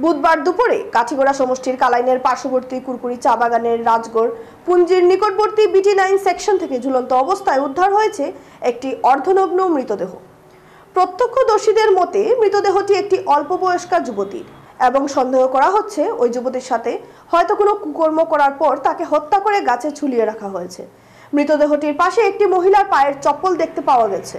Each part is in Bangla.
বুধবার দুপুরে কাঠিগড়া সমষ্টির কালাইনের পার্শ্ববর্তী কুরকুরি চা বাগানের রাজগড় পুঞ্জির নিকটবর্তী BT9 সেকশন থেকে ঝুলন্ত অবস্থায় উদ্ধার হয়েছে একটি অর্ধনগ্ন মৃতদেহ। প্রত্যক্ষদর্শীদের মতে মৃতদেহটি একটি অল্প বয়স্কা যুবতীর এবং সন্দেহ করা হচ্ছে ওই যুবতীর সাথে হয়তো কোনো কুকর্ম করার পর তাকে হত্যা করে গাছে ঝুলিয়ে রাখা হয়েছে। মৃতদেহটির পাশে একটি মহিলার পায়ের চপ্পল দেখতে পাওয়া গেছে।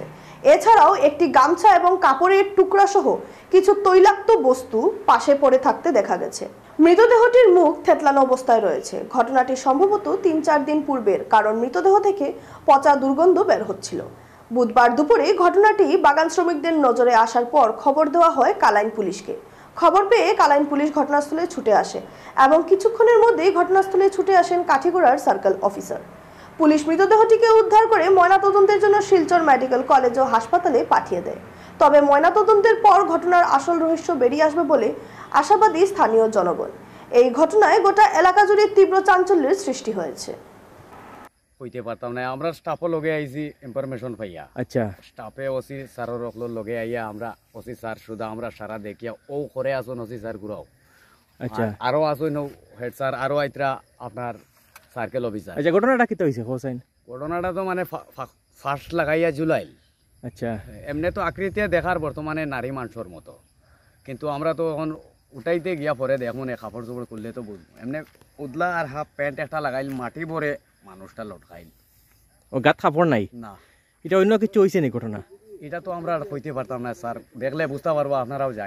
এছাড়াও একটি গামছা এবং কাপড়ের টুকরা সহ কিছু তৈলাক্ত বস্তু পাশে পড়ে থাকতে দেখা গেছে। মৃতদেহটির মুখ থেতলানো অবস্থায় রয়েছে। ঘটনাটি সম্ভবত ৩-৪ দিন পূর্বের, কারণ মৃতদেহ থেকে পচা দুর্গন্ধ বের হচ্ছিল। বুধবার দুপুরে ঘটনাটি বাগান শ্রমিকদের নজরে আসার পর খবর দেওয়া হয় কালাইন পুলিশকে। খবর পেয়ে কালাইন পুলিশ ঘটনাস্থলে ছুটে আসে এবং কিছুক্ষণের মধ্যেই ঘটনাস্থলে ছুটে আসেন কাঠিগড়ার সার্কেল অফিসার। পুলিশ মৃতদেহটিকে উদ্ধার করে ময়নাতদন্তের জন্য শিলচর মেডিকেল কলেজ ও হাসপাতালে পাঠিয়ে দেয়। তবে ময়নাতদন্তের পর ঘটনার আসল রহস্য বেরিয়ে আসবে বলে আশাবাদী স্থানীয় জনগণ। এই ঘটনায় গোটা এলাকা জুড়ে তীব্র চাঞ্চল্যের সৃষ্টি হয়েছে। কইতে পারতাম না, আমরা স্টাফও লগে আইছি ইনফরমেশন পাইয়া। আচ্ছা, স্টাফে ওসি স্যারের লগে আইয়া আমরা ওসি স্যার শুধু আমরা সারা দেখিয়া ও করে আসুন ওসি স্যার ঘুরাও। আচ্ছা, আরো আসুন হেড স্যার, আরো আইতরা আপনার সার্কেল অফিসার। আচ্ছা, ঘটনাটা কি হইছে হোসেন? ঘটনাটা তো মানে ফার্স্ট লাগাইয়া জুলাইল। আচ্ছা, এমনি তো আকৃতি দেখার বর্তমানে নারী মানুষের মতো, কিন্তু আমরা তো এখন উঠাইতে গিয়া পরে দেখুন কাপড় চোপড় খুললে তো বুঝবো। এমনি উদলা আর হাফ প্যান্ট একটা লাগাইল, মাটি ভরে মানুষটা লটকাইল। ও গাত কাপড় নাই না, এটা অন্য কিছু হইছে নি ঘটনা? এটা তো আমরা কইতে পারতাম না স্যার, দেখলে বুঝতে পারবো, আপনারাও যাই।